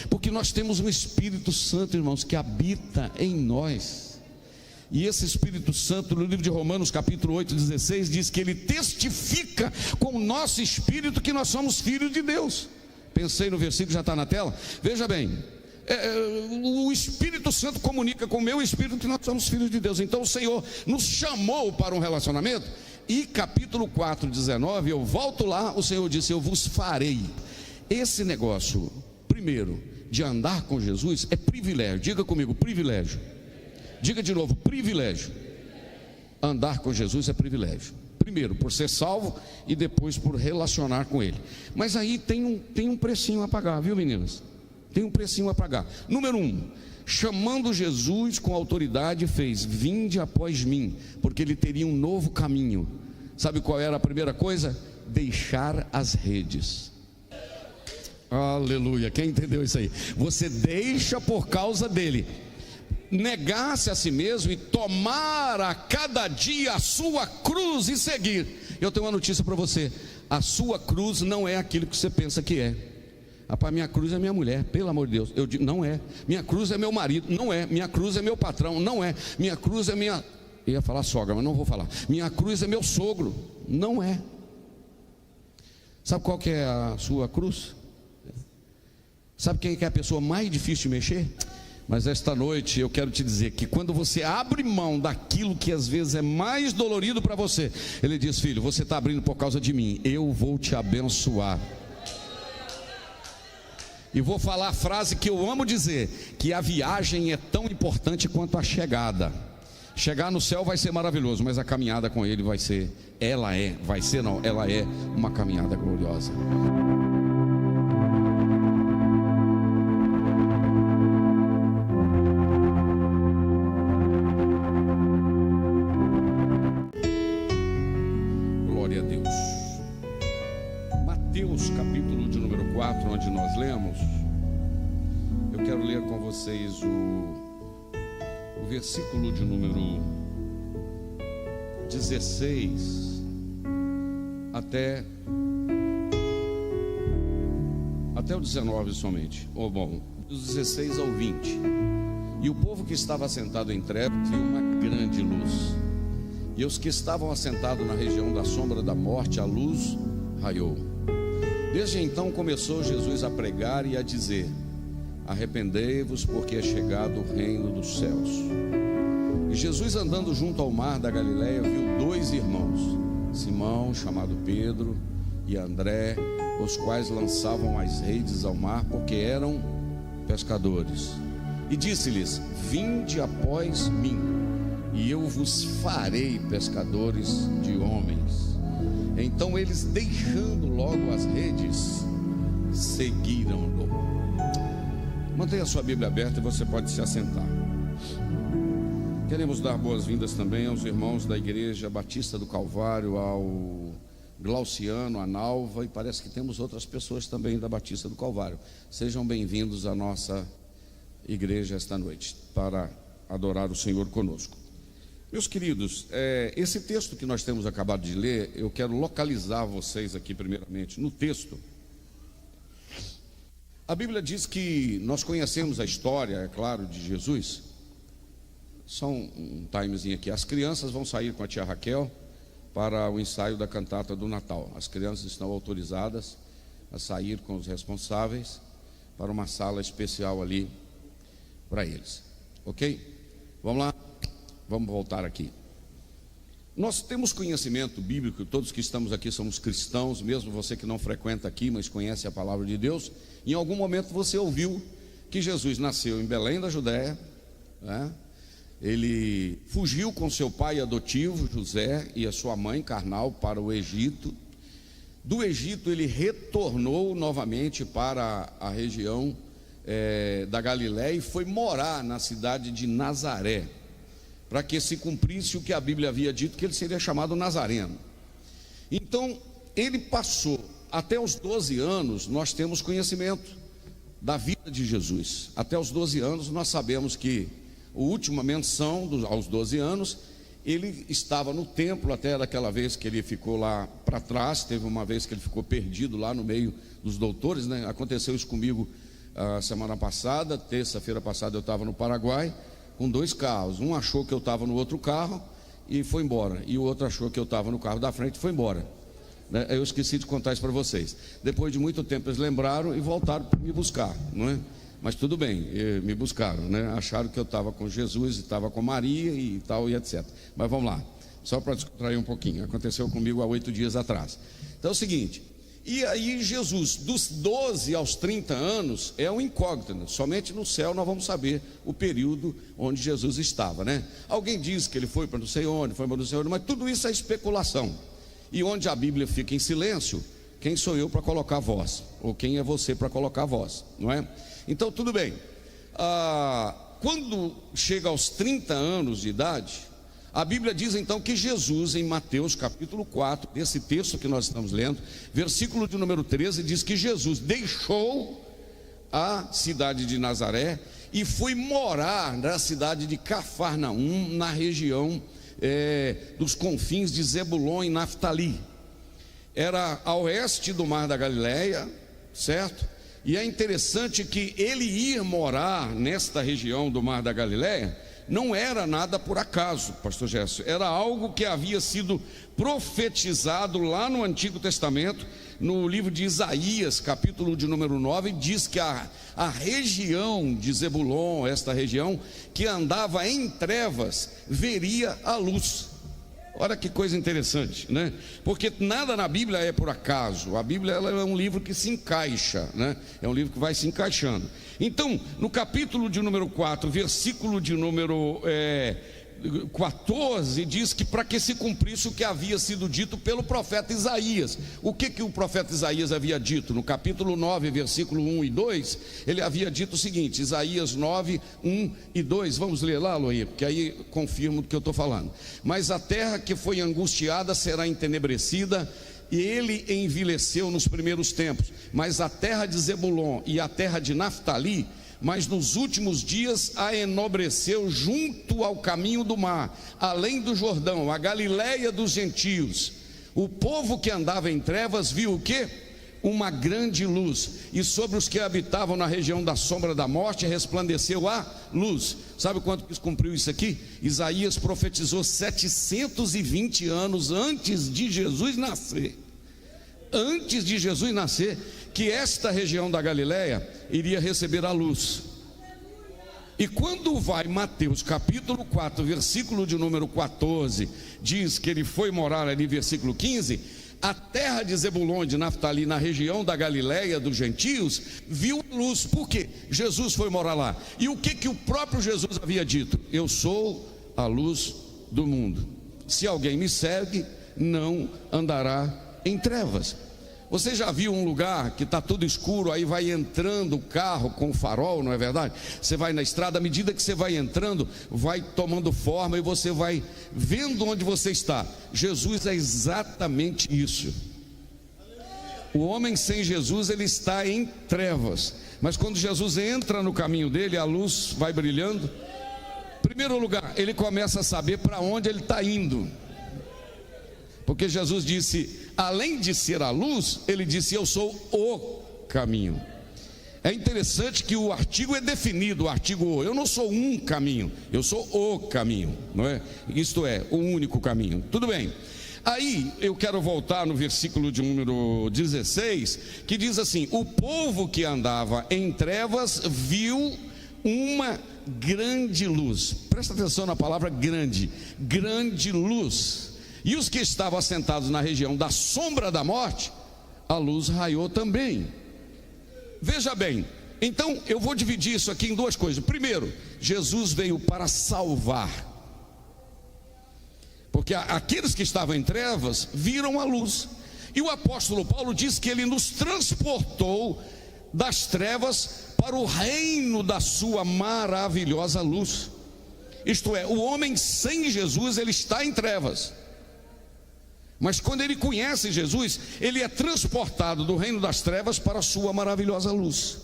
Porque nós temos um Espírito Santo, irmãos, que habita em nós. E esse Espírito Santo, no livro de Romanos capítulo 8, 16, diz que ele testifica com o nosso espírito que nós somos filhos de Deus. Pensei no versículo, já está na tela. Veja bem, o Espírito Santo comunica com o meu espírito que nós somos filhos de Deus. Então o Senhor nos chamou para um relacionamento. E capítulo 4, 19, eu volto lá, o Senhor disse: eu vos farei. Esse negócio, primeiro, de andar com Jesus é privilégio. Diga comigo, privilégio. Diga de novo, privilégio. Andar com Jesus é privilégio. Primeiro, por ser salvo, e depois por relacionar com Ele. Mas aí tem um precinho a pagar, viu, meninas? Tem um precinho a pagar. Número 1, chamando Jesus com autoridade, fez: vinde após mim, porque ele teria um novo caminho. Sabe qual era a primeira coisa? Deixar as redes. Aleluia, quem entendeu isso aí? Você deixa por causa dele. Negar-se a si mesmo e tomar a cada dia a sua cruz e seguir. Eu tenho uma notícia para você: a sua cruz não é aquilo que você pensa que é. Rapaz, minha cruz é minha mulher, pelo amor de Deus. Eu digo, não é. Minha cruz é meu marido, não é. Minha cruz é meu patrão, não é. Minha cruz é minha... Eu ia falar sogra, mas não vou falar. Minha cruz é meu sogro, não é. Sabe qual que é a sua cruz? Sabe quem é a pessoa mais difícil de mexer? Mas esta noite eu quero te dizer que quando você abre mão daquilo que às vezes é mais dolorido para você, ele diz: filho, você está abrindo por causa de mim, eu vou te abençoar. E vou falar a frase que eu amo dizer: que a viagem é tão importante quanto a chegada. Chegar no céu vai ser maravilhoso, mas a caminhada com ele ela é uma caminhada gloriosa. Glória a Deus. Mateus capítulo de número 4, onde nós lemos, eu quero ler com vocês o versículo de número 16 até o 19 somente, ou bom, dos 16 ao 20. E o povo que estava assentado em trevas viu uma grande luz, e os que estavam assentados na região da sombra da morte, a luz raiou. Desde então começou Jesus a pregar e a dizer: arrependei-vos, porque é chegado o reino dos céus. E Jesus, andando junto ao mar da Galileia, viu 2 irmãos, Simão, chamado Pedro, e André, os quais lançavam as redes ao mar, porque eram pescadores. E disse-lhes: vinde após mim, e eu vos farei pescadores de homens. Então eles, deixando logo as redes, seguiram-no. Mantenha a sua Bíblia aberta e você pode se assentar. Queremos dar boas-vindas também aos irmãos da Igreja Batista do Calvário, ao Glauciano, a Nalva, e parece que temos outras pessoas também da Batista do Calvário. Sejam bem-vindos à nossa igreja esta noite, para adorar o Senhor conosco. Meus queridos, esse texto que nós temos acabado de ler, eu quero localizar vocês aqui primeiramente no texto. A Bíblia diz que nós conhecemos a história, é claro, de Jesus. Só um timezinho aqui. As crianças vão sair com a tia Raquel para o ensaio da cantata do Natal. As crianças estão autorizadas a sair com os responsáveis para uma sala especial ali para eles. Ok? Vamos lá? Vamos voltar aqui. Nós temos conhecimento bíblico, todos que estamos aqui somos cristãos, mesmo você que não frequenta aqui, mas conhece a palavra de Deus. Em algum momento você ouviu que Jesus nasceu em Belém da Judéia, né? Ele fugiu com seu pai adotivo, José, e a sua mãe carnal para o Egito. Do Egito ele retornou novamente para a região da Galiléia e foi morar na cidade de Nazaré, para que se cumprisse o que a Bíblia havia dito, que ele seria chamado Nazareno. Então ele passou até os 12 anos. Nós temos conhecimento da vida de Jesus. Até os 12 anos nós sabemos que a última menção aos 12 anos, ele estava no templo até daquela vez que ele ficou lá para trás. Teve uma vez que ele ficou perdido lá no meio dos doutores, né? Aconteceu isso comigo a semana passada, terça-feira passada eu estava no Paraguai com 2 carros. Um achou que eu estava no outro carro e foi embora, e o outro achou que eu estava no carro da frente e foi embora, né? Eu esqueci de contar isso para vocês. Depois de muito tempo eles lembraram e voltaram para me buscar, não é? Mas tudo bem, me buscaram, né? Acharam que eu estava com Jesus e estava com Maria e tal e etc. Mas vamos lá, só para descontrair um pouquinho. Aconteceu comigo há 8 dias atrás. Então é o seguinte, e aí Jesus, dos 12 aos 30 anos, é um incógnito. Somente no céu nós vamos saber o período onde Jesus estava, né? Alguém diz que ele foi para não sei onde, foi para não sei onde, mas tudo isso é especulação. E onde a Bíblia fica em silêncio, quem sou eu para colocar voz? Ou quem é você para colocar voz, não é? Então tudo bem. Quando chega aos 30 anos de idade, a Bíblia diz então que Jesus, em Mateus capítulo 4, desse texto que nós estamos lendo, versículo de número 13, diz que Jesus deixou a cidade de Nazaré e foi morar na cidade de Cafarnaum, na região dos confins de Zebulon e Naftali. Era a oeste do Mar da Galileia, certo? E é interessante que ele ir morar nesta região do Mar da Galileia não era nada por acaso, pastor Gerson. Era algo que havia sido profetizado lá no Antigo Testamento, no livro de Isaías, capítulo de número 9, diz que a região de Zebulon, esta região que andava em trevas, veria a luz. Olha que coisa interessante, né? Porque nada na Bíblia é por acaso. A Bíblia ela é um livro que se encaixa, né? É um livro que vai se encaixando. Então, no capítulo de número 4, versículo de número 14, diz que para que se cumprisse o que havia sido dito pelo profeta Isaías. O que o profeta Isaías havia dito? No capítulo 9, versículo 1 e 2, ele havia dito o seguinte, Isaías 9, 1 e 2, vamos ler lá, Aloí, porque aí confirmo do que eu estou falando. Mas a terra que foi angustiada será entenebrecida, e ele envileceu nos primeiros tempos, mas a terra de Zebulon e a terra de Naftali, mas nos últimos dias a enobreceu junto ao caminho do mar, além do Jordão, a Galileia dos gentios. O povo que andava em trevas viu o quê? Uma grande luz, e sobre os que habitavam na região da sombra da morte resplandeceu a luz. Sabe quanto que cumpriu isso aqui? Isaías profetizou 720 anos antes de Jesus nascer. Antes de Jesus nascer, que esta região da Galileia iria receber a luz. E quando vai Mateus capítulo 4, versículo de número 14, diz que ele foi morar ali, versículo 15, a terra de Zebulon e de Naftali, na região da Galileia dos gentios, viu luz. Por quê? Jesus foi morar lá. E o que o próprio Jesus havia dito? Eu sou a luz do mundo. Se alguém me segue, não andará em trevas. Você já viu um lugar que está tudo escuro, aí vai entrando o carro com farol, não é verdade? Você vai na estrada, à medida que você vai entrando, vai tomando forma e você vai vendo onde você está. Jesus é exatamente isso. O homem sem Jesus, ele está em trevas, mas quando Jesus entra no caminho dele, a luz vai brilhando. Em primeiro lugar, ele começa a saber para onde ele está indo. Porque Jesus disse, além de ser a luz, ele disse, eu sou o caminho. É interessante que o artigo é definido, o artigo o. Eu não sou um caminho, eu sou o caminho, não é? Isto é, o único caminho. Tudo bem. Aí eu quero voltar no versículo de número 16, que diz assim, o povo que andava em trevas viu uma grande luz. Presta atenção na palavra grande, grande luz. E os que estavam assentados na região da sombra da morte, a luz raiou também. Veja bem, então eu vou dividir isso aqui em duas coisas. Primeiro, Jesus veio para salvar, porque aqueles que estavam em trevas viram a luz. E o apóstolo Paulo diz que ele nos transportou das trevas para o reino da sua maravilhosa luz. Isto é, o homem sem Jesus, ele está em trevas. Mas quando ele conhece Jesus, ele é transportado do reino das trevas para a sua maravilhosa luz.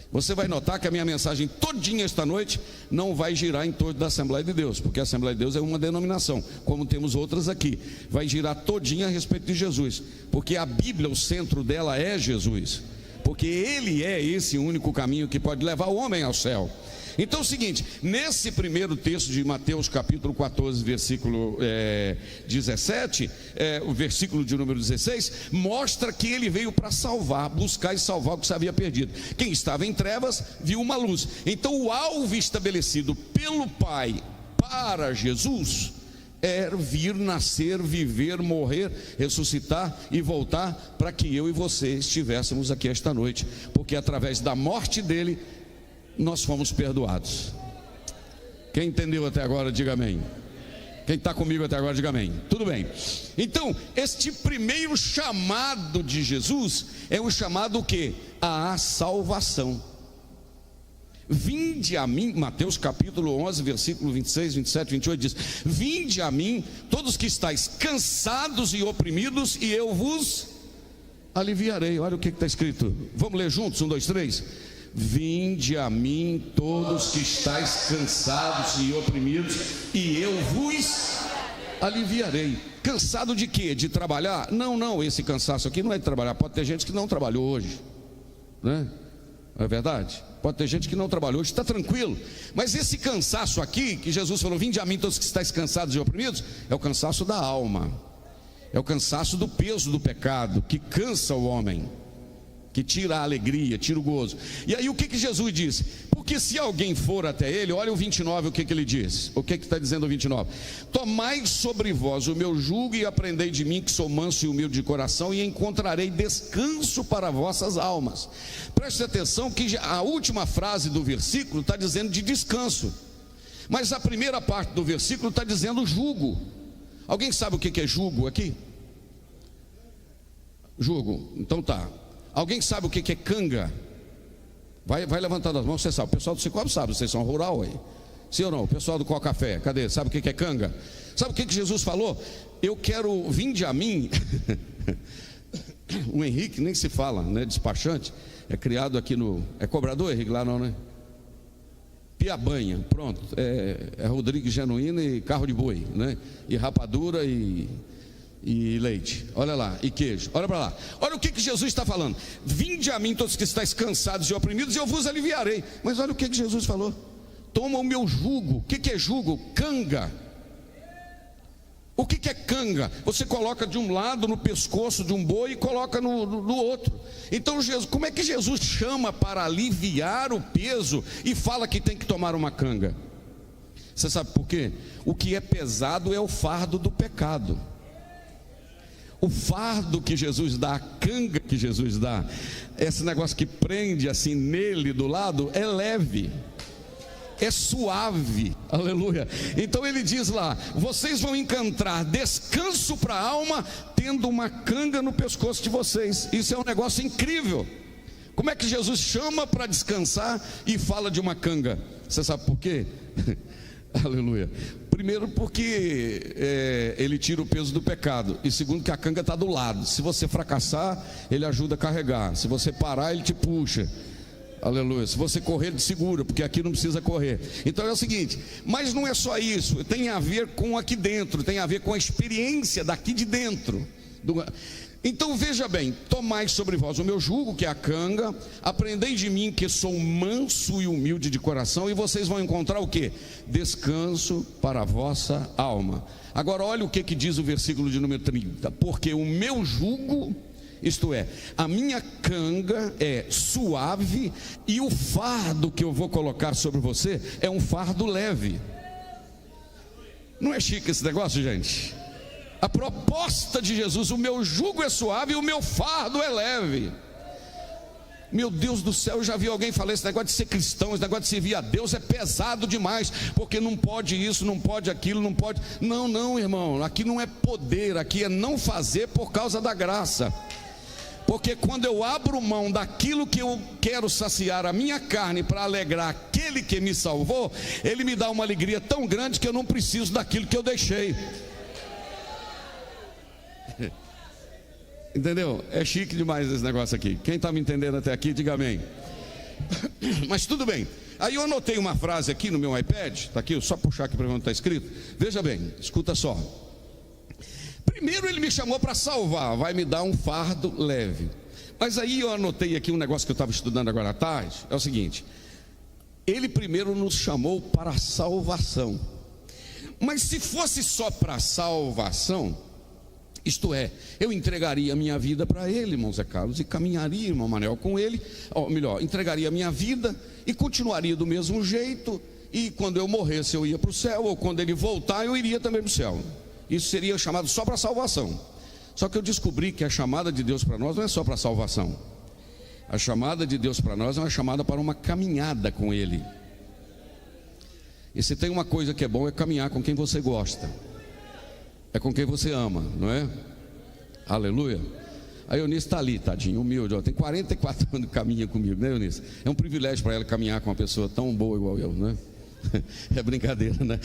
Você vai notar que a minha mensagem todinha esta noite não vai girar em torno da Assembleia de Deus, porque a Assembleia de Deus é uma denominação, como temos outras aqui. Vai girar todinha a respeito de Jesus, porque a Bíblia, o centro dela é Jesus. porque Ele é esse único caminho que pode levar o homem ao céu. Então é o seguinte, nesse primeiro texto de Mateus capítulo 14, versículo 17, o versículo de número 16, mostra que ele veio para salvar, buscar e salvar o que se havia perdido. Quem estava em trevas viu uma luz. Então o alvo estabelecido pelo Pai para Jesus é vir, nascer, viver, morrer, ressuscitar e voltar, para que eu e você estivéssemos aqui esta noite, porque através da morte dele nós fomos perdoados. Quem entendeu até agora, diga amém. Quem está comigo até agora, diga amém. Tudo bem. Então, este primeiro chamado de Jesus é um chamado o quê? À salvação. Vinde a mim, Mateus capítulo 11, versículo 26, 27, 28 diz: vinde a mim, todos que estáis cansados e oprimidos, e eu vos aliviarei. Olha o que está escrito. Vamos ler juntos, 1, 2, 3. Vinde a mim, todos que estáis cansados e oprimidos, e eu vos aliviarei. Cansado de quê? De trabalhar? Não, esse cansaço aqui não é de trabalhar. Pode ter gente que não trabalhou hoje, né? Não é verdade? Pode ter gente que não trabalhou hoje, está tranquilo. Mas esse cansaço aqui, que Jesus falou, vinde a mim todos que estáis cansados e oprimidos, é o cansaço da alma. É o cansaço do peso do pecado, que cansa o homem, que tira a alegria, tira o gozo. E aí o que Jesus disse? Porque se alguém for até ele, olha o 29, o que ele diz. O que está dizendo o 29? Tomai sobre vós o meu jugo e aprendei de mim, que sou manso e humilde de coração, e encontrarei descanso para vossas almas. Preste atenção que a última frase do versículo está dizendo de descanso, mas a primeira parte do versículo está dizendo jugo. Alguém sabe o que é jugo aqui? Jugo, então tá. Alguém sabe o que é canga? Vai levantando as mãos, você sabe. O pessoal do Cicobi sabe, vocês são rural aí. Sim ou não? O pessoal do Coca Café, cadê? Sabe o que é canga? Sabe o que Jesus falou? Eu quero, vinde a mim. O Henrique nem se fala, né? Despachante. É criado aqui no... É cobrador, Henrique? Lá não, né? Piabanha, pronto. É Rodrigues Genuíno e carro de boi, né? E rapadura e leite, olha lá, e queijo, olha para lá. Olha o que Jesus está falando: vinde a mim todos que estáis cansados e oprimidos, e eu vos aliviarei. Mas olha o que Jesus falou: toma o meu jugo. O que é jugo? Canga. O que é canga? Você coloca de um lado no pescoço de um boi e coloca no outro. Então Jesus, como é que Jesus chama para aliviar o peso e fala que tem que tomar uma canga? Você sabe por quê? O que é pesado é o fardo do pecado. O fardo que Jesus dá, a canga que Jesus dá, esse negócio que prende assim nele do lado, é leve, é suave, aleluia. Então ele diz lá: vocês vão encontrar descanso para a alma, tendo uma canga no pescoço de vocês. Isso é um negócio incrível. Como é que Jesus chama para descansar e fala de uma canga? Você sabe por quê? Aleluia. Primeiro porque ele tira o peso do pecado. E segundo que a canga está do lado. Se você fracassar, ele ajuda a carregar. Se você parar, ele te puxa. Aleluia. Se você correr, ele te segura, porque aqui não precisa correr. Então é o seguinte, mas não é só isso. Tem a ver com aqui dentro, tem a ver com a experiência daqui de dentro. Então veja bem: tomai sobre vós o meu jugo, que é a canga, aprendei de mim, que sou manso e humilde de coração, e vocês vão encontrar o que? Descanso para a vossa alma. Agora olha o que diz o versículo de número 30: porque o meu jugo, isto é, a minha canga é suave, e o fardo que eu vou colocar sobre você é um fardo leve. Não é chique esse negócio, gente? A proposta de Jesus: o meu jugo é suave e o meu fardo é leve. Meu Deus do céu, eu já vi alguém falar: esse negócio de ser cristão, esse negócio de servir a Deus é pesado demais, porque não pode isso, não pode aquilo, não pode. Não, irmão, aqui não é poder, aqui é não fazer por causa da graça. Porque quando eu abro mão daquilo que eu quero saciar a minha carne para alegrar aquele que me salvou, ele me dá uma alegria tão grande que eu não preciso daquilo que eu deixei. Entendeu? É chique demais esse negócio aqui. Quem está me entendendo até aqui, diga amém. Mas tudo bem. Aí eu anotei uma frase aqui no meu iPad. Está aqui, só puxar aqui para ver onde está escrito. Veja bem, escuta só. Primeiro ele me chamou para salvar, vai me dar um fardo leve. Mas aí eu anotei aqui um negócio que eu estava estudando agora à tarde. É o seguinte: Ele primeiro nos chamou para a salvação. Mas se fosse só para a salvação, isto é, eu entregaria a minha vida para Ele, irmão Zé Carlos, e caminharia, irmão Manel, com Ele, ou melhor, entregaria a minha vida e continuaria do mesmo jeito, e quando eu morresse eu ia para o céu, ou quando Ele voltar eu iria também para o céu. Isso seria chamado só para a salvação. Só que eu descobri que a chamada de Deus para nós não é só para a salvação. A chamada de Deus para nós é uma chamada para uma caminhada com Ele. E se tem uma coisa que é bom, é caminhar com quem você gosta, é com quem você ama, não é? Aleluia. A Eunice está ali, tadinho, humilde, ó, tem 44 anos que caminha comigo, né, Eunice? É um privilégio para ela caminhar com uma pessoa tão boa igual eu, não é? É brincadeira, né?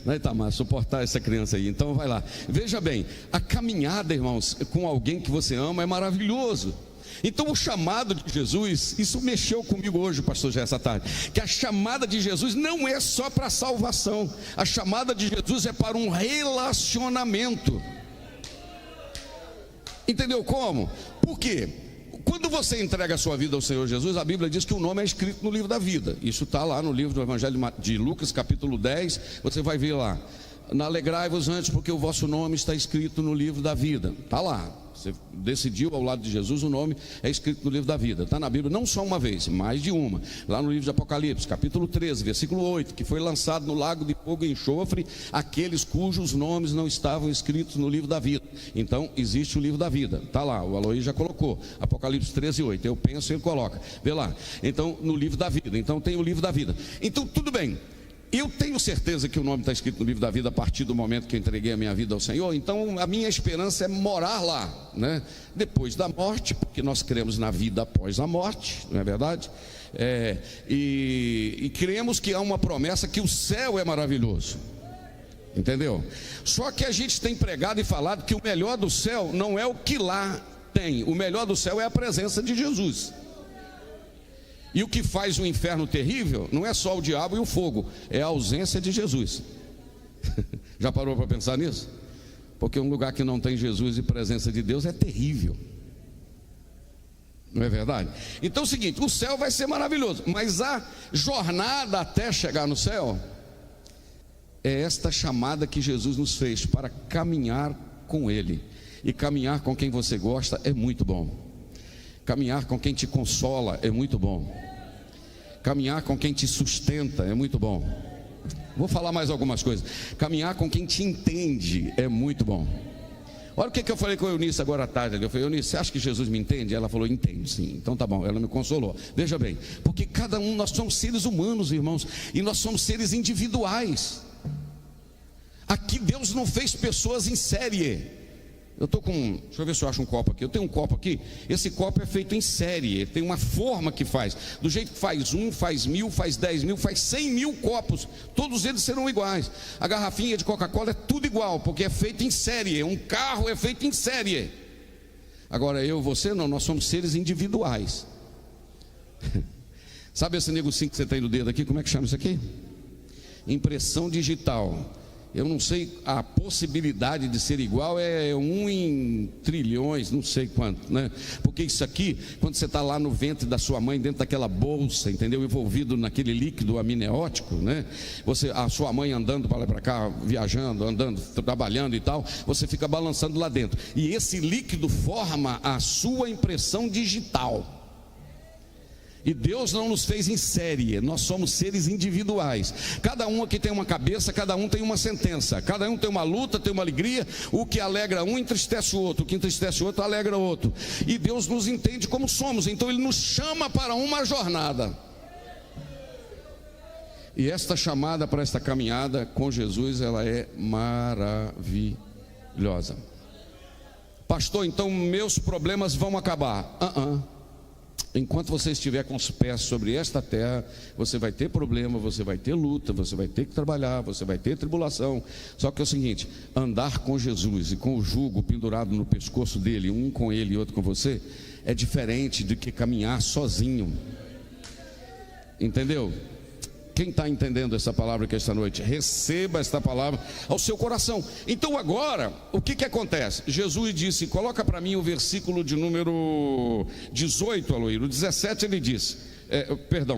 Não é, Tamar, suportar essa criança aí. Então vai lá, veja bem, a caminhada, irmãos, com alguém que você ama é maravilhoso. Então o chamado de Jesus, isso mexeu comigo hoje, pastor Jé, essa tarde, que a chamada de Jesus não é só para salvação. A chamada de Jesus é para um relacionamento. Entendeu como? Por quê? Quando você entrega a sua vida ao Senhor Jesus, a Bíblia diz que o nome é escrito no livro da vida. Isso está lá no livro do Evangelho de Lucas, capítulo 10, você vai ver lá: alegrai-vos antes, porque o vosso nome está escrito no livro da vida. Está lá, você decidiu ao lado de Jesus, o nome é escrito no livro da vida. Está na Bíblia não só uma vez, mais de uma. Lá no livro de Apocalipse, capítulo 13, versículo 8, que foi lançado no lago de fogo e enxofre aqueles cujos nomes não estavam escritos no livro da vida. Então existe o livro da vida, está lá, o Aloí já colocou, Apocalipse 13, 8, eu penso e ele coloca, vê lá. Então no livro da vida, então tem o livro da vida. Então tudo bem, eu tenho certeza que o nome está escrito no livro da vida a partir do momento que eu entreguei a minha vida ao Senhor. Então a minha esperança é morar lá, né? Depois da morte, porque nós cremos na vida após a morte, não é verdade? E cremos que há uma promessa que o céu é maravilhoso, entendeu? Só que a gente tem pregado e falado que o melhor do céu não é o que lá tem, o melhor do céu é a presença de Jesus. E o que faz o inferno terrível não é só o diabo e o fogo, é a ausência de Jesus. Já parou para pensar nisso? Porque um lugar que não tem Jesus e presença de Deus é terrível, não é verdade? Então é o seguinte, o céu vai ser maravilhoso, mas a jornada até chegar no céu é esta chamada que Jesus nos fez para caminhar com Ele. E caminhar com quem você gosta é muito bom. Caminhar com quem te consola é muito bom. Caminhar com quem te sustenta é muito bom. Vou falar mais algumas coisas. Caminhar com quem te entende é muito bom. Olha o que eu falei com a Eunice agora à tarde. Eu falei: Eunice, você acha que Jesus me entende? Ela falou: entende sim. Então tá bom, ela me consolou. Veja bem, porque cada um, nós somos seres humanos, irmãos, e nós somos seres individuais. Aqui Deus não fez pessoas em série. Eu estou com, deixa eu ver se eu acho um copo aqui. Eu tenho um copo aqui, esse copo é feito em série, tem uma forma que faz, do jeito que faz 1, faz 1000, faz 10.000, faz 100.000 copos, todos eles serão iguais. A garrafinha de Coca-Cola é tudo igual, porque é feito em série, um carro é feito em série. Agora eu e você não, nós somos seres individuais. Sabe esse negocinho que você tem no dedo aqui, como é que chama isso aqui? Impressão digital. Eu não sei, a possibilidade de ser igual é 1 em trilhões, não sei quanto, né? Porque isso aqui, quando você está lá no ventre da sua mãe, dentro daquela bolsa, entendeu? Envolvido naquele líquido amniótico, né? A sua mãe andando para lá e para cá, viajando, andando, trabalhando e tal, você fica balançando lá dentro. E esse líquido forma a sua impressão digital. E Deus não nos fez em série, nós somos seres individuais. Cada um aqui tem uma cabeça, cada um tem uma sentença, cada um tem uma luta, tem uma alegria. O que alegra um entristece o outro, o que entristece o outro alegra o outro. E Deus nos entende como somos, então Ele nos chama para uma jornada. E esta chamada para esta caminhada com Jesus, ela é maravilhosa. Pastor, então meus problemas vão acabar? Enquanto você estiver com os pés sobre esta terra, você vai ter problema, você vai ter luta, você vai ter que trabalhar, você vai ter tribulação. Só que é o seguinte, andar com Jesus e com o jugo pendurado no pescoço dele, um com ele e outro com você, é diferente do que caminhar sozinho. Entendeu? Quem está entendendo essa palavra aqui esta noite? Receba esta palavra ao seu coração. Então agora, o que acontece? Jesus disse, coloca para mim o versículo de número 18, Aloíro. O 17 ele disse,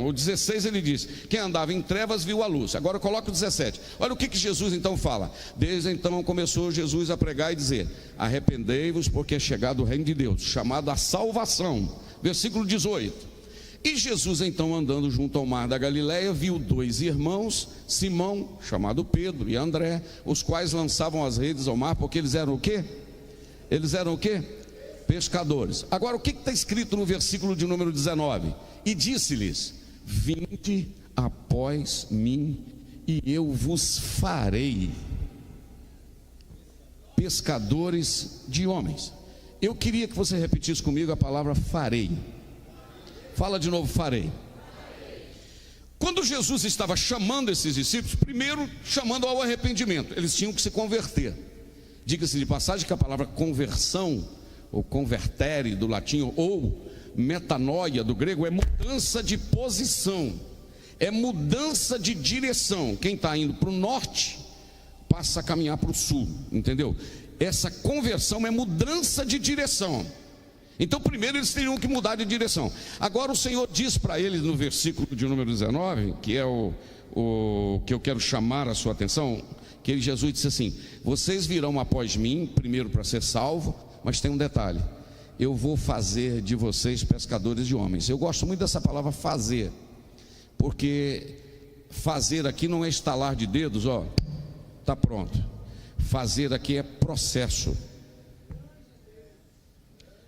o 16 ele disse, quem andava em trevas viu a luz. Agora coloca o 17. Olha o que Jesus então fala. Desde então começou Jesus a pregar e dizer, arrependei-vos porque é chegado o reino de Deus, chamado a salvação. Versículo 18. E Jesus então andando junto ao mar da Galileia, viu dois irmãos, Simão, chamado Pedro, e André, os quais lançavam as redes ao mar, porque eles eram o quê? Eles eram o quê? Pescadores. Agora o que está escrito no versículo de número 19? E disse-lhes, vinde após mim, e eu vos farei pescadores de homens. Eu queria que você repetisse comigo a palavra farei. Fala de novo, farei. Quando Jesus estava chamando esses discípulos, primeiro chamando ao arrependimento, eles tinham que se converter. Diga-se de passagem que a palavra conversão, ou convertere do latim, ou metanoia do grego, é mudança de posição, é mudança de direção. Quem está indo para o norte, passa a caminhar para o sul, entendeu? Essa conversão é mudança de direção. Então primeiro eles teriam que mudar de direção. Agora o Senhor diz para eles no versículo de número 19, que é o que eu quero chamar a sua atenção, que Jesus disse assim, vocês virão após mim, primeiro para ser salvo, mas tem um detalhe, eu vou fazer de vocês pescadores de homens. Eu gosto muito dessa palavra fazer, porque fazer aqui não é estalar de dedos, ó, está pronto. Fazer aqui é processo.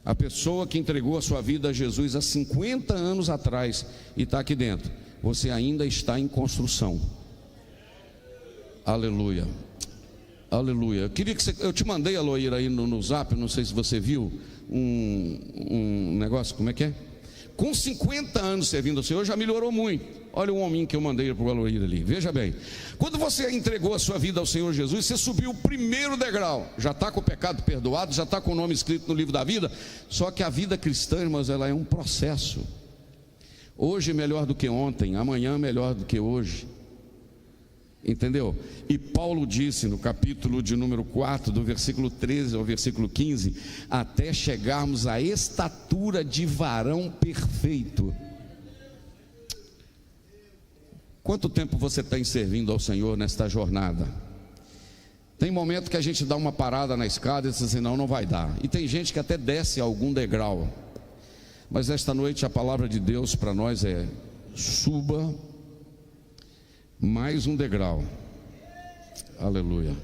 A pessoa que entregou a sua vida a Jesus há 50 anos atrás e está aqui dentro, você ainda está em construção. Aleluia. Aleluia. Queria que eu te mandei, Aloíra, aí no zap, não sei se você viu, um negócio, como é que é? Com 50 anos servindo ao Senhor, já melhorou muito. Olha o hominho que eu mandei para o Aloíra ali, veja bem. Quando você entregou a sua vida ao Senhor Jesus, você subiu o primeiro degrau. Já está com o pecado perdoado, já está com o nome escrito no livro da vida. Só que a vida cristã, irmãos, ela é um processo. Hoje é melhor do que ontem, amanhã é melhor do que hoje. Entendeu? E Paulo disse no capítulo de número 4, do versículo 13 ao versículo 15, até chegarmos à estatura de varão perfeito. Quanto tempo você tem servindo ao Senhor nesta jornada? Tem momento que a gente dá uma parada na escada e diz assim, não vai dar. E tem gente que até desce algum degrau. Mas esta noite a palavra de Deus para nós é, suba mais um degrau. Aleluia.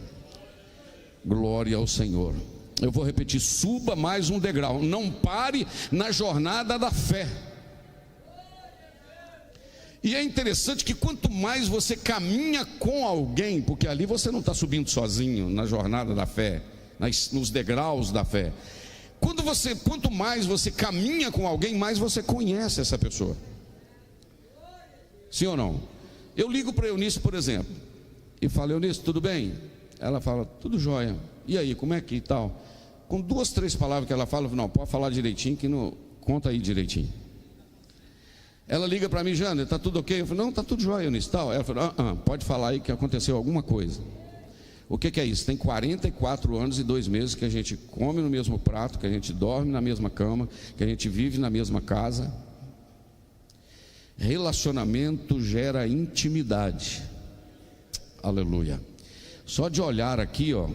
Glória ao Senhor. Eu vou repetir, suba mais um degrau. Não pare na jornada da fé. E é interessante que quanto mais você caminha com alguém, porque ali você não está subindo sozinho na jornada da fé, nos degraus da fé. Quanto mais você caminha com alguém, mais você conhece essa pessoa. Sim ou não? Eu ligo para a Eunice, por exemplo, e falo, Eunice, tudo bem? Ela fala, tudo jóia. E aí, como é que e tal? Com 2, 3 palavras que ela fala, eu falo, não, pode falar direitinho, que não, conta aí direitinho. Ela liga para mim, Jander, está tudo ok? Eu falo, não, está tudo jóia, Eunice, tal. Ela falou, pode falar aí que aconteceu alguma coisa. O que é isso? Tem 44 anos e 2 meses que a gente come no mesmo prato, que a gente dorme na mesma cama, que a gente vive na mesma casa. Relacionamento gera intimidade. Aleluia. Só de olhar aqui, ó,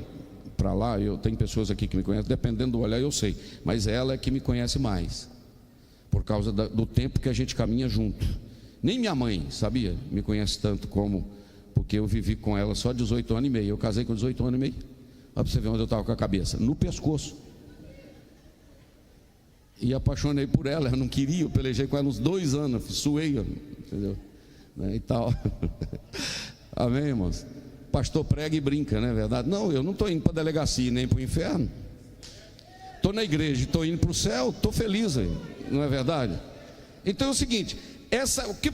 para lá, eu tenho pessoas aqui que me conhecem, dependendo do olhar eu sei, mas ela é que me conhece mais, por causa do tempo que a gente caminha junto. Nem minha mãe, sabia, me conhece tanto como, porque eu vivi com ela só 18 anos e meio. Eu casei com 18 anos e meio. Olha para você ver onde eu estava com a cabeça, no pescoço. E apaixonei por ela, eu não queria, eu pelejei com ela uns 2 anos, suei, entendeu? E tal. Amém, irmãos? Pastor prega e brinca, não é verdade? Não, eu não estou indo para a delegacia nem para o inferno. Estou na igreja, estou indo para o céu, estou feliz aí, não é verdade? Então é o seguinte,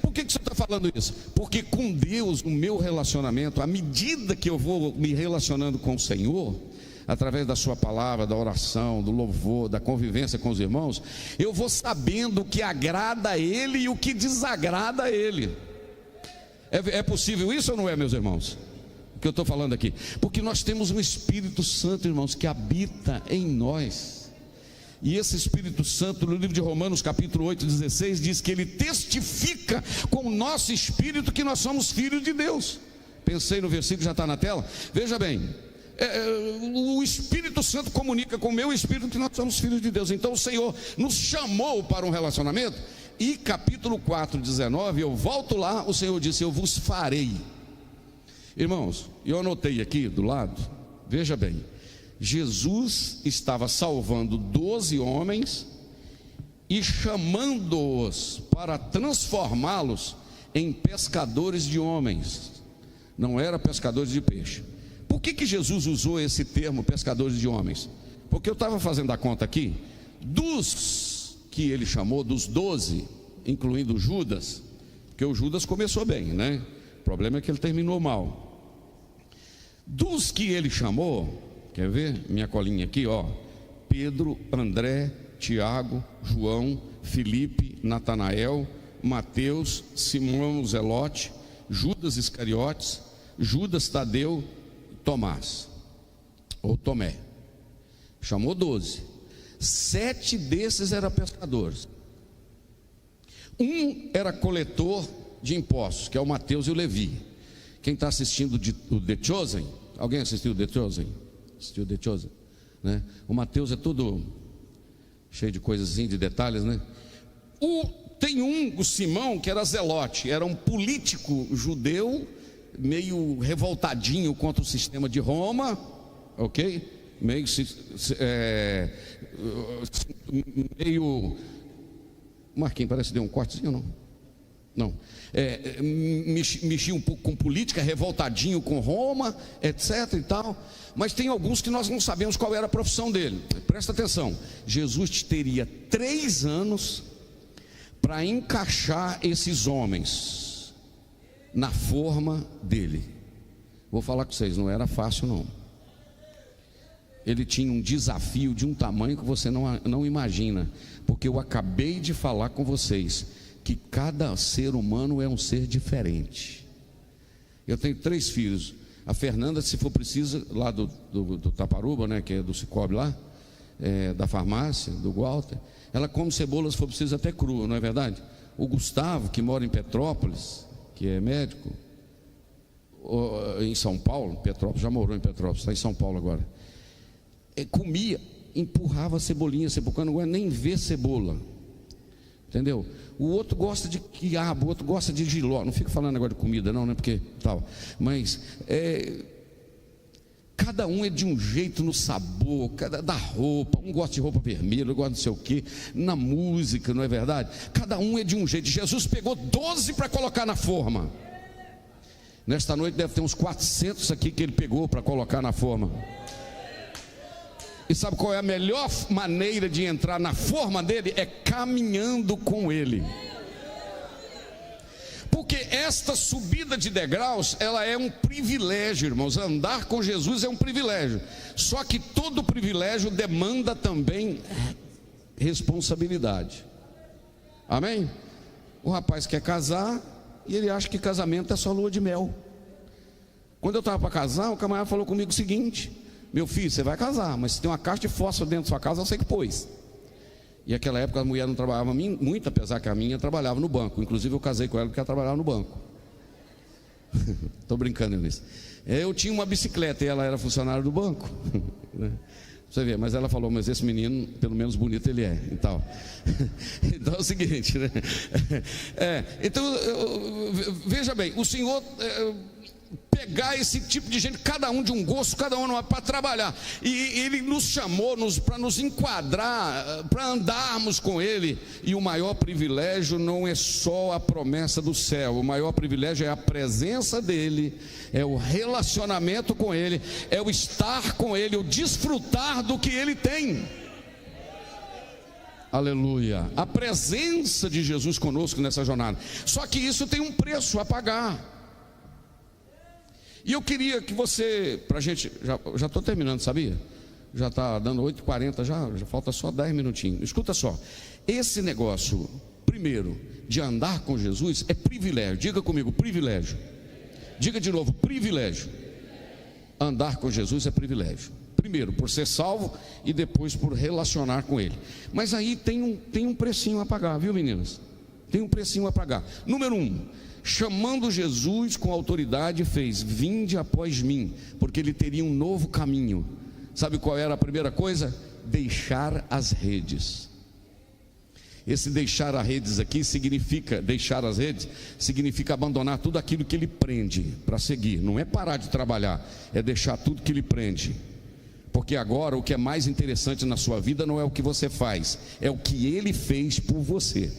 por que você está falando isso? Porque com Deus, o meu relacionamento, à medida que eu vou me relacionando com o Senhor, através da sua palavra, da oração, do louvor, da convivência com os irmãos, eu vou sabendo o que agrada a Ele e o que desagrada a Ele. É possível isso ou não é, meus irmãos? O que eu estou falando aqui? Porque nós temos um Espírito Santo, irmãos, que habita em nós. E esse Espírito Santo, no livro de Romanos capítulo 8, 16, diz que ele testifica com o nosso espírito que nós somos filhos de Deus. Pensei no versículo, já está na tela. Veja bem, o Espírito Santo comunica com o meu espírito que nós somos filhos de Deus. Então o Senhor nos chamou para um relacionamento. E capítulo 4, 19, eu volto lá, o Senhor disse: eu vos farei. Irmãos, eu anotei aqui do lado, veja bem, Jesus estava salvando 12 homens e chamando-os para transformá-los em pescadores de homens. Não era pescadores de peixe. Por que Jesus usou esse termo, pescadores de homens? Porque eu estava fazendo a conta aqui, dos que ele chamou, dos 12, incluindo Judas, porque o Judas começou bem, né? O problema é que ele terminou mal. Dos que ele chamou, quer ver? Minha colinha aqui, ó: Pedro, André, Tiago, João, Filipe, Natanael, Mateus, Simão Zelote, Judas Iscariotes, Judas Tadeu, Tomás, ou Tomé. Chamou 12. 7 desses eram pescadores. Um era coletor de impostos, que é o Mateus e o Levi. Quem está assistindo o The Chosen? Alguém assistiu o The Chosen? Assistiu o The Chosen, né? O Mateus é todo cheio de coisas assim, de detalhes, né? Tem o Simão, que era zelote, era um político judeu, meio revoltadinho contra o sistema de Roma, ok? Meio Marquinhos, parece que deu um cortezinho, não, mexia um pouco com política, revoltadinho com Roma, etc e tal. Mas tem alguns que nós não sabemos qual era a profissão dele. Presta atenção, Jesus teria 3 anos para encaixar esses homens na forma dele. Vou falar com vocês, não era fácil não. Ele tinha um desafio de um tamanho que você não imagina, porque eu acabei de falar com vocês que cada ser humano é um ser diferente. Eu tenho 3 filhos. A Fernanda, se for preciso, lá do Taparuba, né, que é do Cicobi lá, da farmácia, do Walter, ela come cebola se for preciso até crua, não é verdade? O Gustavo, que mora em Petrópolis, que é médico, em São Paulo, Petrópolis, já morou em Petrópolis, está em São Paulo agora, comia, empurrava a cebolinha, porque não aguenta nem ver cebola, entendeu? O outro gosta de quiabo, o outro gosta de jiló. Não fico falando agora de comida não, né? Porque tal. Mas cada um é de um jeito no sabor, da roupa. Um gosta de roupa vermelha, outro gosta de não sei o quê. Na música, não é verdade? Cada um é de um jeito. Jesus pegou 12 para colocar na forma. Nesta noite deve ter uns 400 aqui que ele pegou para colocar na forma. E sabe qual é a melhor maneira de entrar na forma dele? É caminhando com ele. Porque esta subida de degraus, ela é um privilégio, irmãos. Andar com Jesus é um privilégio. Só que todo privilégio demanda também responsabilidade. Amém? O rapaz quer casar e ele acha que casamento é só lua de mel. Quando eu estava para casar, o camarada falou comigo o seguinte: meu filho, você vai casar, mas se tem uma caixa de fósforo dentro da sua casa, você que pôs. E naquela época a mulher não trabalhava muito, apesar que a minha trabalhava no banco. Inclusive eu casei com ela porque ela trabalhava no banco. Estou brincando nisso. Eu tinha uma bicicleta e ela era funcionária do banco. Você vê, mas ela falou: mas esse menino, pelo menos bonito ele é. Então é o seguinte, né? Então, veja bem, o Senhor pegar esse tipo de gente, cada um de um gosto, cada um para trabalhar, e Ele nos chamou para nos enquadrar, para andarmos com Ele. E o maior privilégio não é só a promessa do céu, o maior privilégio é a presença dEle, é o relacionamento com Ele, é o estar com Ele, o desfrutar do que Ele tem. Aleluia, a presença de Jesus conosco nessa jornada. Só que isso tem um preço a pagar. E eu queria que você, para a gente, já estou terminando, sabia? Já está dando 8h40, já falta só 10 minutinhos. Escuta só, esse negócio, primeiro, de andar com Jesus é privilégio. Diga comigo, privilégio. Diga de novo, privilégio. Andar com Jesus é privilégio. Primeiro, por ser salvo e depois por relacionar com Ele. Mas aí tem um precinho a pagar, viu, meninas? Tem um precinho a pagar. Número 1, chamando Jesus com autoridade, fez: vinde após mim, porque ele teria um novo caminho. Sabe qual era a primeira coisa? Deixar as redes. Esse deixar as redes aqui significa, deixar as redes, significa abandonar tudo aquilo que ele prende para seguir. Não é parar de trabalhar, é deixar tudo que ele prende. Porque agora o que é mais interessante na sua vida não é o que você faz, é o que ele fez por você.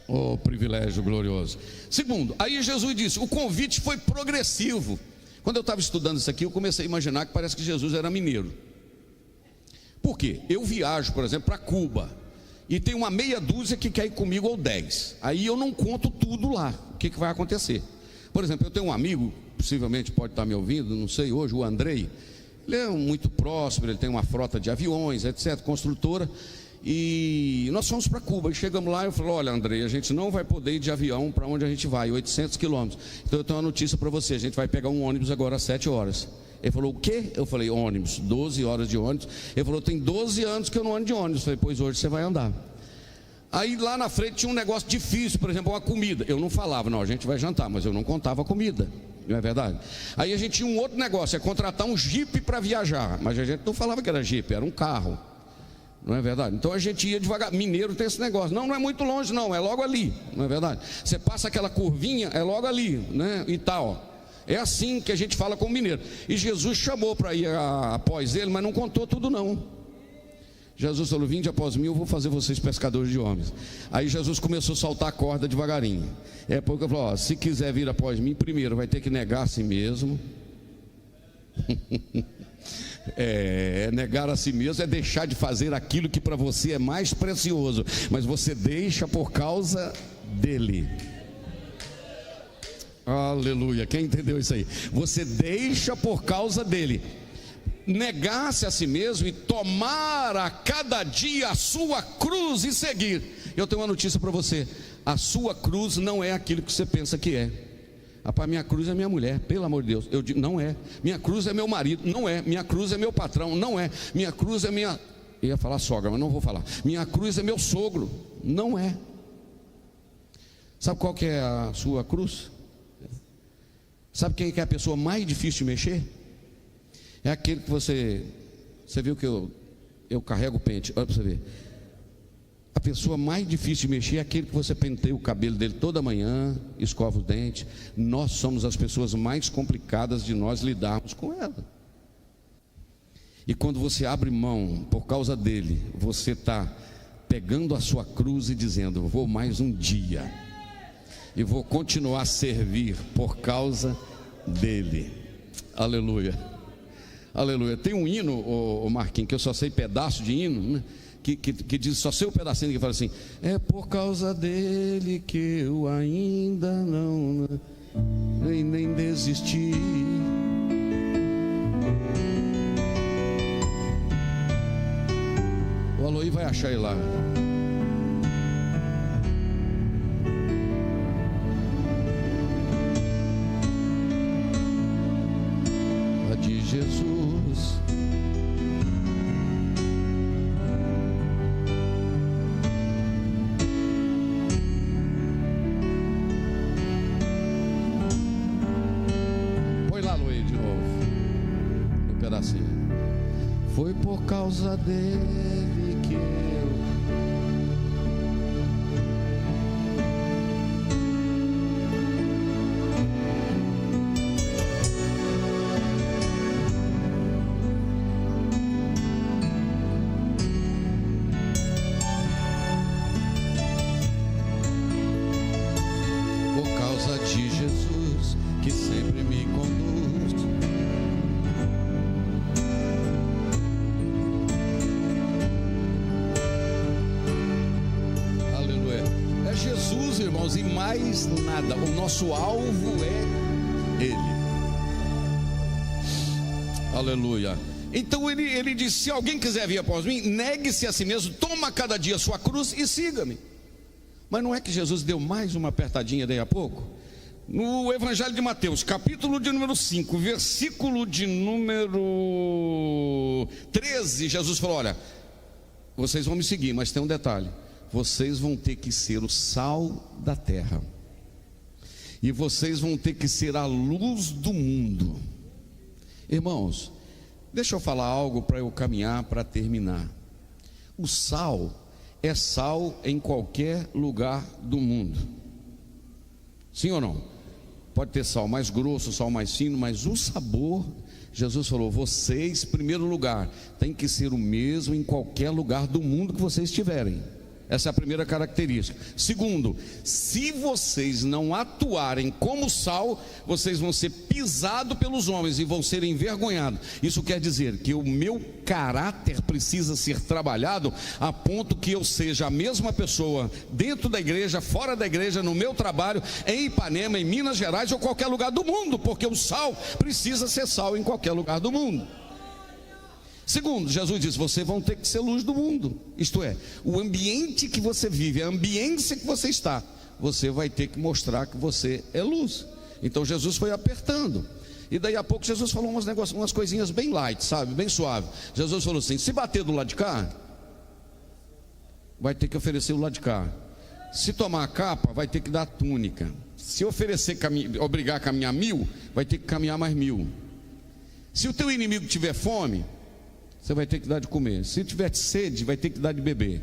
Oh, privilégio glorioso. Segundo, aí Jesus disse, o convite foi progressivo. Quando eu estava estudando isso aqui, eu comecei a imaginar que parece que Jesus era mineiro. Por quê? Eu viajo, por exemplo, para Cuba, e tem uma meia dúzia que quer ir comigo, ou 10. Aí eu não conto tudo lá, o que vai acontecer. Por exemplo, eu tenho um amigo, possivelmente pode estar me ouvindo, não sei hoje, o Andrei. Ele é muito próspero, ele tem uma frota de aviões, etc, construtora. E nós fomos para Cuba, e chegamos lá e eu falei, olha Andrei, a gente não vai poder ir de avião para onde a gente vai, 800 quilômetros. Então eu tenho uma notícia para você, a gente vai pegar um ônibus agora às 7 horas. Ele falou, o quê? Eu falei, ônibus, 12 horas de ônibus. Ele falou, tem 12 anos que eu não ando de ônibus. Eu falei, pois hoje você vai andar. Aí lá na frente tinha um negócio difícil, por exemplo, uma comida. Eu não falava, não, a gente vai jantar, mas eu não contava a comida, não é verdade? Aí a gente tinha um outro negócio, é contratar um jipe para viajar. Mas a gente não falava que era jipe, era um carro, não é verdade? Então a gente ia devagar. Mineiro tem esse negócio, não é muito longe não, é logo ali, não é verdade? Você passa aquela curvinha, é logo ali, né, e tal. É assim que a gente fala com o mineiro. E Jesus chamou para ir após ele, mas não contou tudo não. Jesus falou, vinde após mim, eu vou fazer vocês pescadores de homens. Aí Jesus começou a soltar a corda devagarinho. É porque ele falou, se quiser vir após mim, primeiro vai ter que negar a si mesmo. Negar a si mesmo é deixar de fazer aquilo que para você é mais precioso, mas você deixa por causa dele. Aleluia, quem entendeu isso aí? Você deixa por causa dele. Negar-se a si mesmo e tomar a cada dia a sua cruz e seguir. Eu tenho uma notícia para você, a sua cruz não é aquilo que você pensa que é. Rapaz, minha cruz é minha mulher, pelo amor de Deus. Eu digo, não é. Minha cruz é meu marido, não é. Minha cruz é meu patrão, não é. Minha cruz é minha... Eu ia falar sogra, mas não vou falar. Minha cruz é meu sogro, não é. Sabe qual que é a sua cruz? Sabe quem que é a pessoa mais difícil de mexer? É aquele que você viu que eu carrego o pente, olha para você ver. A pessoa mais difícil de mexer é aquele que você penteia o cabelo dele toda manhã, escova os dentes. Nós somos as pessoas mais complicadas de nós lidarmos com ela. E quando você abre mão por causa dele, você está pegando a sua cruz e dizendo, vou mais um dia e vou continuar a servir por causa dele. Aleluia, aleluia. Tem um hino, o Marquinhos, que eu só sei pedaço de hino, né? Que diz, só sei um pedacinho que fala assim, é por causa dele que eu ainda nem desisti. O Aloí vai achar ele lá. De Jesus, põe lá, Luiz, de novo um pedacinho. Foi por causa dele que de Jesus que sempre me conduz. Aleluia. É Jesus, irmãos, e mais nada. O nosso alvo é Ele. Aleluia. Então ele disse, se alguém quiser vir após mim, negue-se a si mesmo, toma cada dia a sua cruz e siga-me. Mas não é que Jesus deu mais uma apertadinha daí a pouco? No Evangelho de Mateus, capítulo de número 5, versículo de número 13, Jesus falou: olha, vocês vão me seguir, mas tem um detalhe: vocês vão ter que ser o sal da terra, e vocês vão ter que ser a luz do mundo. Irmãos, deixa eu falar algo para eu caminhar para terminar. O sal é sal em qualquer lugar do mundo, sim ou não? Pode ter sal mais grosso, sal mais fino, mas o sabor, Jesus falou: vocês, em primeiro lugar, tem que ser o mesmo em qualquer lugar do mundo que vocês estiverem. Essa é a primeira característica. Segundo, se vocês não atuarem como sal, vocês vão ser pisados pelos homens e vão ser envergonhados. Isso quer dizer que o meu caráter precisa ser trabalhado a ponto que eu seja a mesma pessoa dentro da igreja, fora da igreja, no meu trabalho, em Ipanema, em Minas Gerais ou qualquer lugar do mundo, porque o sal precisa ser sal em qualquer lugar do mundo. Segundo, Jesus disse: vocês vão ter que ser luz do mundo. Isto é, o ambiente que você vive, a ambiência que você está, você vai ter que mostrar que você é luz. Então Jesus foi apertando. E daí a pouco Jesus falou umas coisinhas bem light, sabe, bem suave. Jesus falou assim: se bater do lado de cá, vai ter que oferecer o lado de cá. Se tomar a capa, vai ter que dar a túnica. Se oferecer, obrigar a caminhar 1000, vai ter que caminhar mais 1000. Se o teu inimigo tiver fome, você vai ter que dar de comer. Se tiver sede, vai ter que dar de beber.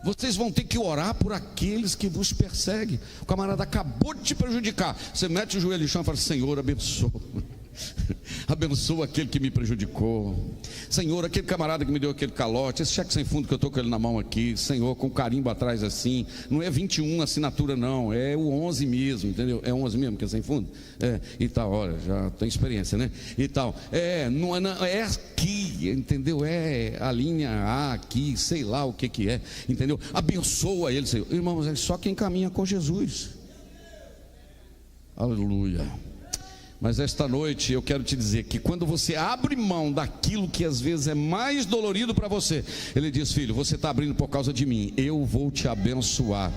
Vocês vão ter que orar por aqueles que vos perseguem. O camarada acabou de te prejudicar. Você mete o joelho no chão e fala: Senhor, abençoa. Abençoa aquele que me prejudicou. Senhor, aquele camarada que me deu aquele calote, esse cheque sem fundo que eu estou com ele na mão aqui, Senhor, com carimbo atrás assim. Não é 21 assinatura não, é o 11 mesmo, entendeu? É 11 mesmo que é sem fundo? É, e tal, olha, já tem experiência, né? E tal, não é aqui, entendeu? É a linha A aqui, sei lá o que é, entendeu? Abençoa ele, Senhor. Irmãos, é só quem caminha com Jesus. Aleluia. Mas esta noite eu quero te dizer que quando você abre mão daquilo que às vezes é mais dolorido para você, Ele diz: filho, você está abrindo por causa de mim, eu vou te abençoar.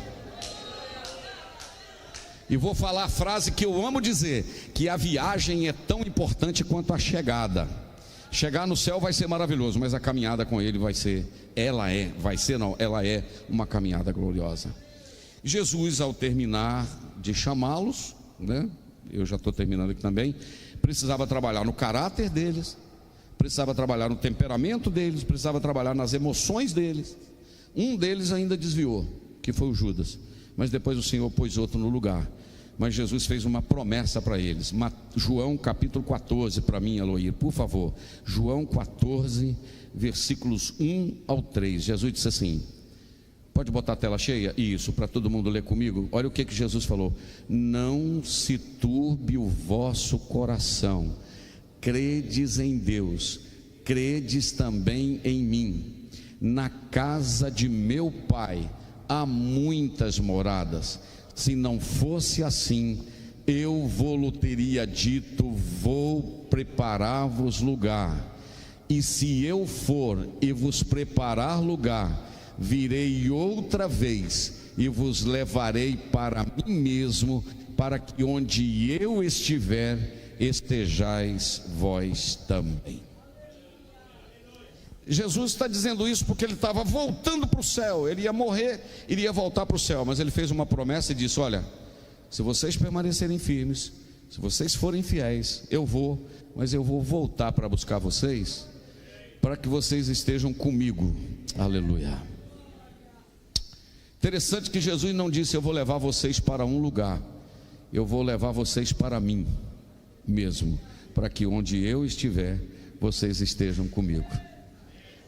E vou falar a frase que eu amo dizer, que a viagem é tão importante quanto a chegada. Chegar no céu vai ser maravilhoso, mas a caminhada com Ele ela é uma caminhada gloriosa. Jesus, ao terminar de chamá-los, né? Eu já estou terminando aqui também, precisava trabalhar no caráter deles, precisava trabalhar no temperamento deles, precisava trabalhar nas emoções deles. Um deles ainda desviou, que foi o Judas, mas depois o Senhor pôs outro no lugar. Mas Jesus fez uma promessa para eles. João capítulo 14, para mim, Aloir, por favor. João 14, versículos 1 ao 3. Jesus disse assim: pode botar a tela cheia? Isso, para todo mundo ler comigo. Olha o que Jesus falou: não se turbe o vosso coração, credes em Deus, credes também em mim. Na casa de meu Pai há muitas moradas. Se não fosse assim, eu vou-lhe teria dito: vou preparar-vos lugar. E se eu for e vos preparar lugar, virei outra vez e vos levarei para mim mesmo, para que onde eu estiver, estejais vós também. Jesus está dizendo isso porque ele estava voltando para o céu. Ele ia morrer, iria voltar para o céu, mas ele fez uma promessa e disse: olha, se vocês permanecerem firmes, se vocês forem fiéis, eu vou, mas eu vou voltar para buscar vocês, para que vocês estejam comigo. Aleluia. Interessante que Jesus não disse: eu vou levar vocês para um lugar, eu vou levar vocês para mim mesmo, para que onde eu estiver, vocês estejam comigo.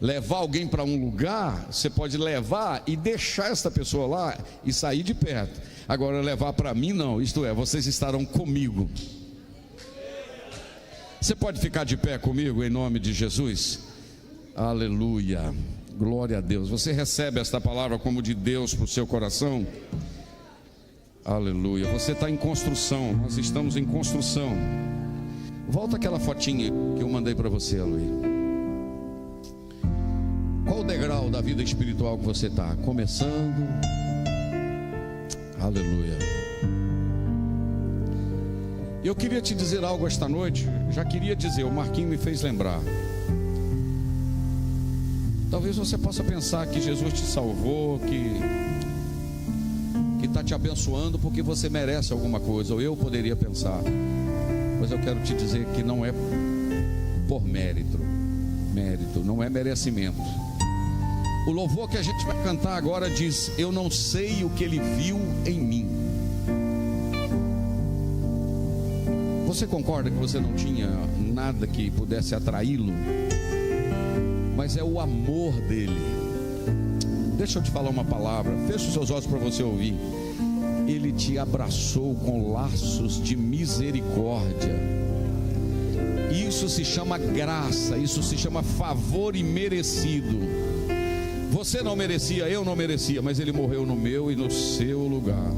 Levar alguém para um lugar, você pode levar e deixar essa pessoa lá e sair de perto. Agora levar para mim não, isto é, vocês estarão comigo. Você pode ficar de pé comigo em nome de Jesus? Aleluia, glória a Deus. Você recebe esta palavra como de Deus para o seu coração? Aleluia. Você está em construção, nós estamos em construção. Volta aquela fotinha que eu mandei para você, Aloy. Qual o degrau da vida espiritual que você está? Começando. Aleluia. Eu queria te dizer algo esta noite. Já queria dizer, o Marquinhos me fez lembrar. Talvez você possa pensar que Jesus te salvou, que está te abençoando porque você merece alguma coisa, ou eu poderia pensar. Mas eu quero te dizer que não é por mérito, não é merecimento. O louvor que a gente vai cantar agora diz: eu não sei o que ele viu em mim. Você concorda que você não tinha nada que pudesse atraí-lo? Mas é o amor dele. Deixa eu te falar uma palavra. Feche os seus olhos para você ouvir. Ele te abraçou com laços de misericórdia. Isso se chama graça. Isso se chama favor imerecido. Você não merecia, eu não merecia, mas ele morreu no meu e no seu lugar.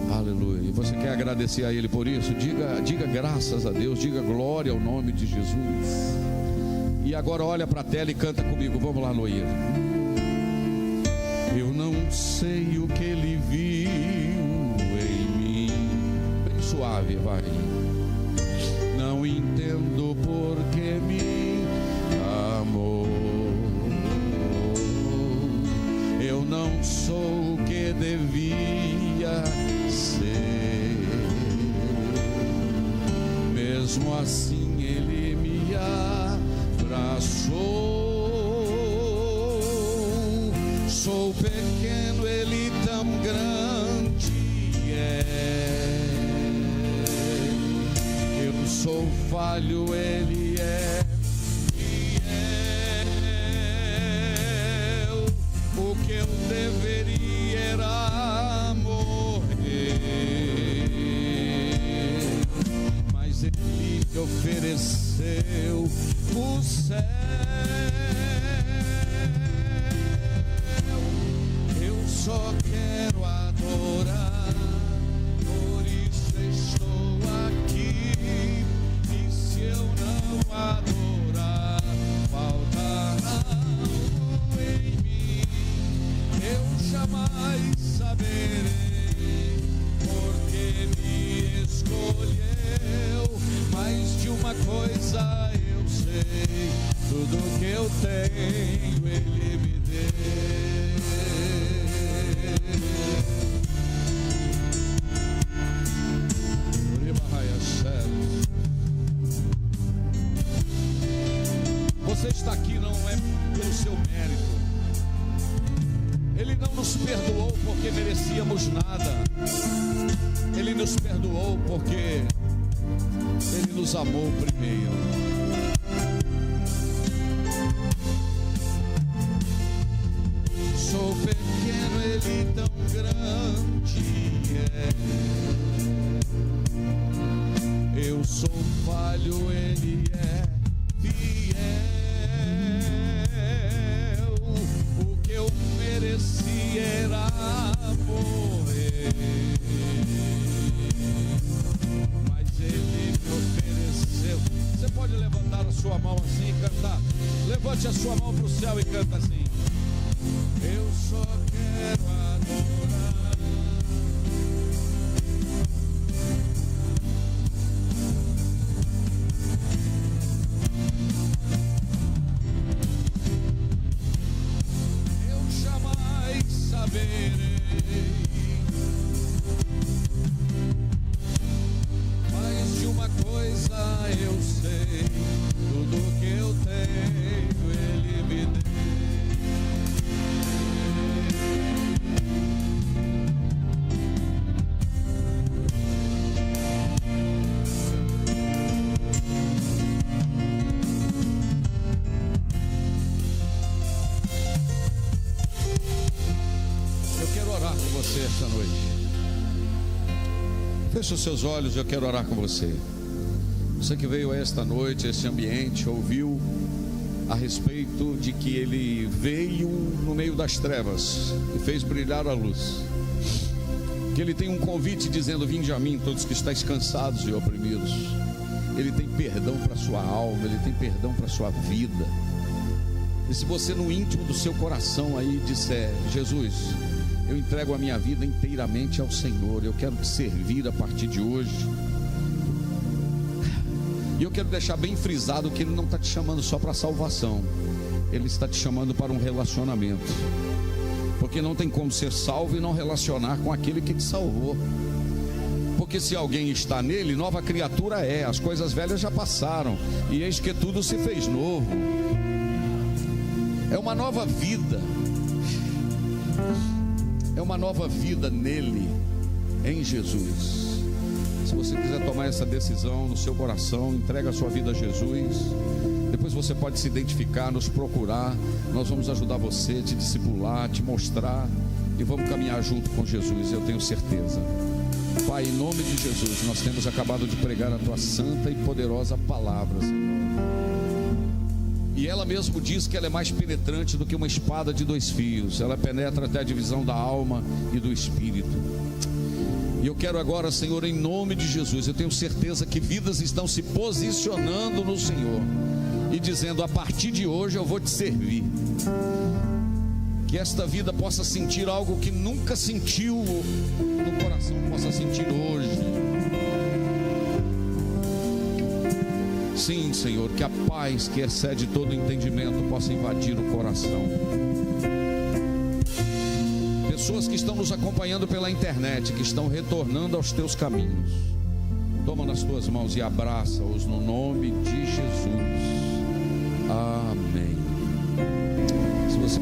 Aleluia. E você quer agradecer a ele por isso? Diga graças a Deus. Diga glória ao nome de Jesus. E agora olha para a tela e canta comigo. Vamos lá, Noir. Eu não sei o que ele viu em mim. Bem suave, vai. Não entendo por que me amou. Eu não sou o que devia ser. Mesmo assim ele me abraçou. Sou pequeno, ele tão grande é. Eu sou falho, ele é fiel. O que eu deveria era morrer, mas ele me ofereceu o céu. Só quero adorar, por isso estou aqui. E se eu não adorar, faltará algo em mim. Eu jamais saberei porque me escolheu. Mas de uma coisa eu sei, tudo que eu tenho ele me deu. Você está aqui não é pelo seu mérito. Ele não nos perdoou porque merecíamos nada. Ele nos perdoou porque ele nos amou primeiro. Sou pequeno, ele tão grande é. Eu sou falho, ele é fiel. O que eu merecia era morrer, mas ele me ofereceu. Você pode levantar a sua mão assim e cantar. Levante a sua mão para o céu e canta assim. Eu só quero adorar. Eu jamais saberei, mas de uma coisa eu sei, tudo que eu tenho ele me deu. Você esta noite, feche os seus olhos, eu quero orar com você. Você que veio esta noite, esse ambiente, ouviu a respeito de que ele veio no meio das trevas e fez brilhar a luz, que ele tem um convite dizendo: vinde a mim todos que estáis cansados e oprimidos. Ele tem perdão para a sua alma, ele tem perdão para a sua vida. E se você no íntimo do seu coração aí disser: Jesus, eu entrego a minha vida inteiramente ao Senhor, eu quero te servir a partir de hoje. E eu quero deixar bem frisado que Ele não está te chamando só para salvação, Ele está te chamando para um relacionamento. Porque não tem como ser salvo e não relacionar com aquele que te salvou. Porque se alguém está nele, nova criatura é, as coisas velhas já passaram, e eis que tudo se fez novo. É uma nova vida. É uma nova vida nele, em Jesus. Se você quiser tomar essa decisão no seu coração, entrega a sua vida a Jesus. Depois você pode se identificar, nos procurar. Nós vamos ajudar você, te discipular, te mostrar, e vamos caminhar junto com Jesus, eu tenho certeza. Pai, em nome de Jesus, nós temos acabado de pregar a tua santa e poderosa palavra, Senhor. E ela mesmo diz que ela é mais penetrante do que uma espada de 2 fios. Ela penetra até a divisão da alma e do espírito. E eu quero agora, Senhor, em nome de Jesus, eu tenho certeza que vidas estão se posicionando no Senhor e dizendo: a partir de hoje eu vou te servir. Que esta vida possa sentir algo que nunca sentiu no coração, possa sentir hoje. Sim, Senhor, que a paz que excede todo entendimento possa invadir o coração. Pessoas que estão nos acompanhando pela internet, que estão retornando aos teus caminhos, toma nas tuas mãos e abraça-os no nome de Jesus. Amém. Se você...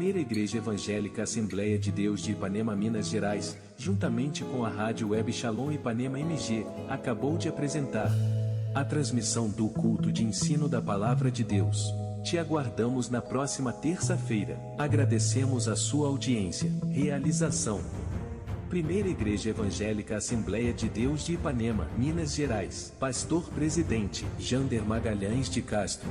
Primeira Igreja Evangélica Assembleia de Deus de Ipanema, Minas Gerais, juntamente com a Rádio Web Shalom Ipanema MG, acabou de apresentar a transmissão do culto de ensino da Palavra de Deus. Te aguardamos na próxima terça-feira. Agradecemos a sua audiência. Realização: Primeira Igreja Evangélica Assembleia de Deus de Ipanema, Minas Gerais. Pastor Presidente Jander Magalhães de Castro.